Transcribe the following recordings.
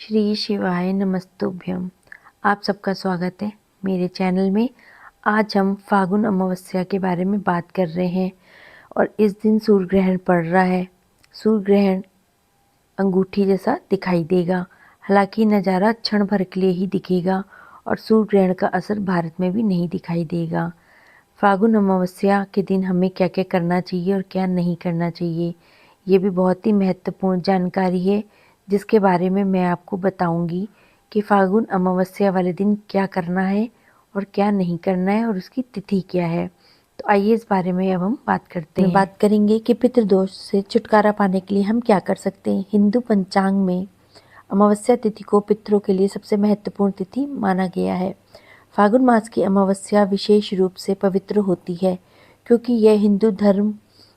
श्री शिवाय नमस्तुभ्यम। आप सबका स्वागत है मेरे चैनल में। आज हम फागुन अमावस्या के बारे में बात कर रहे हैं और इस दिन सूर्य ग्रहण पड़ रहा है। सूर्य ग्रहण अंगूठी जैसा दिखाई देगा, हालांकि नज़ारा क्षण भर के लिए ही दिखेगा और सूर्य ग्रहण का असर भारत में भी नहीं दिखाई देगा। फागुन अमावस्या के दिन हमें क्या क्या करना चाहिए और क्या नहीं करना चाहिए, ये भी बहुत ही महत्वपूर्ण जानकारी है जिसके बारे में मैं आपको बताऊंगी कि फागुन अमावस्या वाले दिन क्या करना है और क्या नहीं करना है और उसकी तिथि क्या है। तो आइए इस बारे में अब हम बात करते हैं। बात करेंगे कि पितृदोष से छुटकारा पाने के लिए हम क्या कर सकते हैं। हिंदू पंचांग में अमावस्या तिथि को पितरों के लिए सबसे महत्वपूर्ण तिथि माना गया है। फागुन मास की अमावस्या विशेष रूप से पवित्र होती है क्योंकि यह हिंदू धर्म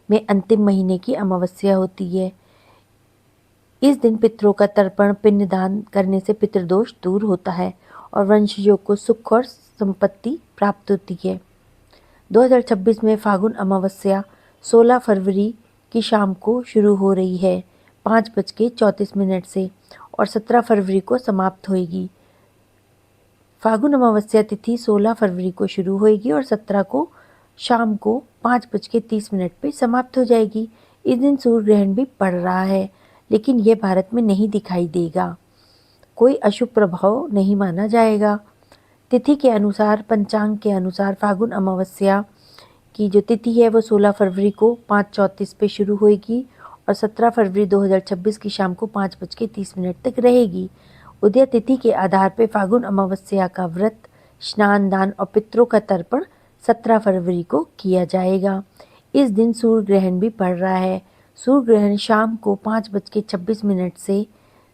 में अंतिम महीने की अमावस्या होती है। इस दिन पितरों का तर्पण पिंडदान करने से पितृदोष दूर होता है और वंशजों को सुख और संपत्ति प्राप्त होती है। 2026 में फागुन अमावस्या 16 फरवरी की शाम को शुरू हो रही है 5:34 से और 17 फरवरी को समाप्त होगी। फागुन अमावस्या तिथि 16 फरवरी को शुरू होगी और 17 को शाम को 5:30 पर समाप्त हो जाएगी। इस दिन सूर्य ग्रहण भी पड़ रहा है, लेकिन यह भारत में नहीं दिखाई देगा। कोई अशुभ प्रभाव नहीं माना जाएगा। तिथि के अनुसार, पंचांग के अनुसार फागुन अमावस्या की जो तिथि है वो 16 फरवरी को 5:34 पे शुरू होगी और 17 फरवरी 2026 की शाम को 5:30 तक रहेगी। उदय तिथि के आधार पर फागुन अमावस्या का व्रत, स्नान दान और पितरों का तर्पण 17 फरवरी को किया जाएगा। इस दिन सूर्य ग्रहण भी पड़ रहा है। सूर्य ग्रहण शाम को 5:26 से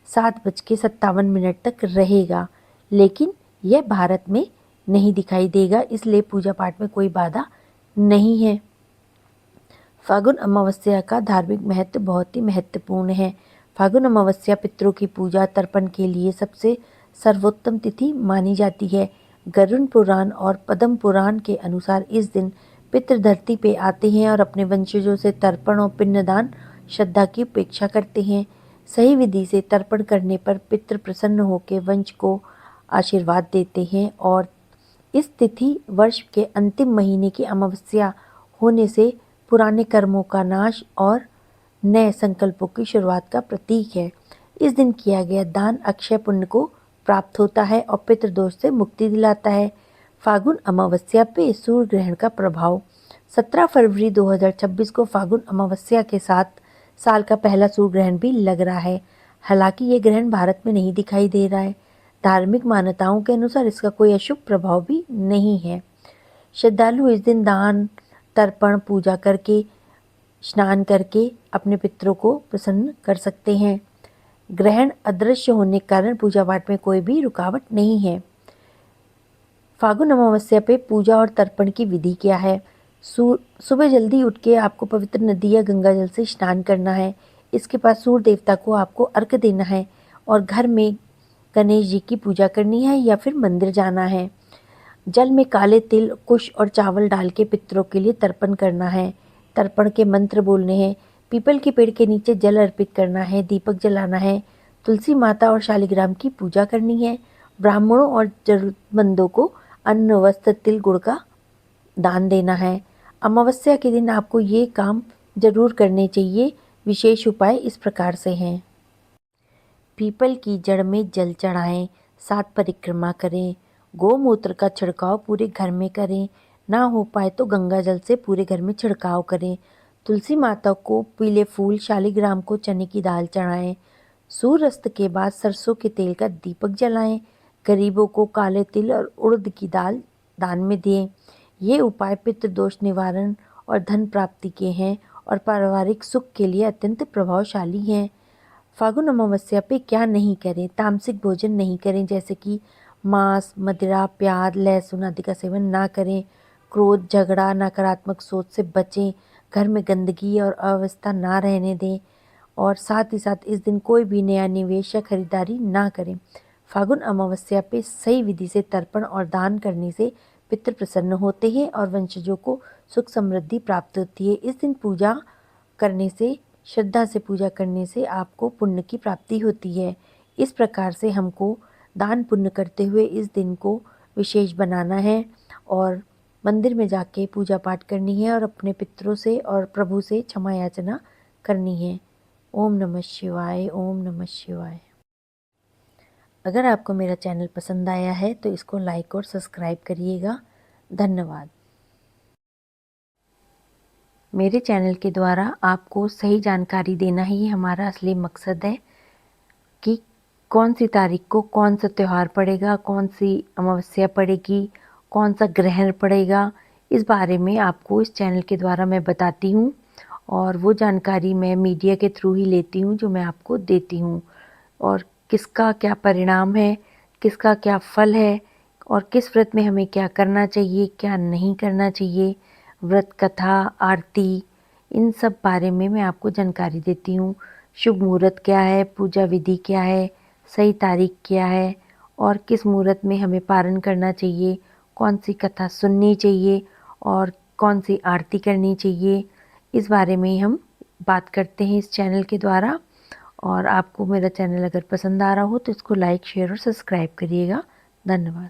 7:57 तक रहेगा, लेकिन यह भारत में नहीं दिखाई देगा, इसलिए पूजा पाठ में कोई बाधा नहीं है। फागुन अमावस्या का धार्मिक महत्व बहुत ही महत्वपूर्ण है। फागुन अमावस्या पितरों की पूजा तर्पण के लिए सबसे सर्वोत्तम तिथि मानी जाती है। गरुड़ पुराण और पद्म पुराण के अनुसार इस दिन पितृ धरती पे आते हैं और अपने वंशजों से तर्पण और पिंडदान श्रद्धा की अपेक्षा करते हैं। सही विधि से तर्पण करने पर पितृ प्रसन्न होकर वंश को आशीर्वाद देते हैं और इस तिथि वर्ष के अंतिम महीने की अमावस्या होने से पुराने कर्मों का नाश और नए संकल्पों की शुरुआत का प्रतीक है। इस दिन किया गया दान अक्षय पुण्य को प्राप्त होता है और पितृदोष से मुक्ति दिलाता है। फागुन अमावस्या पे सूर्य ग्रहण का प्रभाव। 17 फरवरी 2026 को फागुन अमावस्या के साथ साल का पहला सूर्य ग्रहण भी लग रहा है। हालांकि ये ग्रहण भारत में नहीं दिखाई दे रहा है। धार्मिक मान्यताओं के अनुसार इसका कोई अशुभ प्रभाव भी नहीं है। श्रद्धालु इस दिन दान, तर्पण, पूजा करके, स्नान करके अपने पितरों को प्रसन्न कर सकते हैं। ग्रहण अदृश्य होने के कारण पूजा पाठ में कोई भी रुकावट नहीं है। फागुन अमावस्या पे पूजा और तर्पण की विधि क्या है। सुबह जल्दी उठ के आपको पवित्र नदी या गंगा जल से स्नान करना है। इसके बाद सूर्य देवता को आपको अर्घ्य देना है और घर में गणेश जी की पूजा करनी है या फिर मंदिर जाना है। जल में काले तिल, कुश और चावल डाल के पितरों के लिए तर्पण करना है। तर्पण के मंत्र बोलने हैं। पीपल के पेड़ के नीचे जल अर्पित करना है, दीपक जलाना है, तुलसी माता और शालिग्राम की पूजा करनी है। ब्राह्मणों और जरूरतमंदों को अन्न, वस्त्र, तिल, गुड़ का दान देना है। अमावस्या के दिन आपको ये काम जरूर करने चाहिए। विशेष उपाय इस प्रकार से हैं। पीपल की जड़ में जल चढ़ाएं, 7 परिक्रमा करें, गोमूत्र का छिड़काव पूरे घर में करें, ना हो पाए तो गंगा जल से पूरे घर में छिड़काव करें। तुलसी माता को पीले फूल, शालिग्राम को चने की दाल चढ़ाएं। सूर्यास्त के बाद सरसों के तेल का दीपक जलाएं। गरीबों को काले तिल और उड़द की दाल दान में दें। ये उपाय पितृदोष निवारण और धन प्राप्ति के हैं और पारिवारिक सुख के लिए अत्यंत प्रभावशाली हैं। फागुन अमावस्या पे क्या नहीं करें। तामसिक भोजन नहीं करें, जैसे कि मांस, मदिरा, प्याज, लहसुन आदि का सेवन ना करें। क्रोध, झगड़ा, नकारात्मक सोच से बचें। घर में गंदगी और अव्यवस्था ना रहने दें और साथ ही साथ इस दिन कोई भी नया निवेश या खरीदारी ना करें। फागुन अमावस्या पे सही विधि से तर्पण और दान करने से पितृ प्रसन्न होते हैं और वंशजों को सुख समृद्धि प्राप्त होती है। इस दिन पूजा करने से, श्रद्धा से पूजा करने से आपको पुण्य की प्राप्ति होती है। इस प्रकार से हमको दान पुण्य करते हुए इस दिन को विशेष बनाना है और मंदिर में जाके पूजा पाठ करनी है और अपने पितरों से और प्रभु से क्षमा याचना करनी है। ओम नमः शिवाय, ओम नमः शिवाय। अगर आपको मेरा चैनल पसंद आया है तो इसको लाइक और सब्सक्राइब करिएगा। धन्यवाद। मेरे चैनल के द्वारा आपको सही जानकारी देना ही हमारा असली मकसद है कि कौन सी तारीख को कौन सा त्यौहार पड़ेगा, कौन सी अमावस्या पड़ेगी, कौन सा ग्रहण पड़ेगा, इस बारे में आपको इस चैनल के द्वारा मैं बताती हूँ और वो जानकारी मैं मीडिया के थ्रू ही लेती हूँ जो मैं आपको देती हूँ। और किसका क्या परिणाम है, किसका क्या फल है और किस व्रत में हमें क्या करना चाहिए, क्या नहीं करना चाहिए, व्रत कथा, आरती, इन सब बारे में मैं आपको जानकारी देती हूँ। शुभ मुहूर्त क्या है, पूजा विधि क्या है, सही तारीख क्या है और किस मुहूर्त में हमें पारण करना चाहिए, कौन सी कथा सुननी चाहिए और कौन सी आरती करनी चाहिए, इस बारे में हम बात करते हैं इस चैनल के द्वारा। और आपको मेरा चैनल अगर पसंद आ रहा हो तो इसको लाइक, शेयर और सब्सक्राइब करिएगा। धन्यवाद।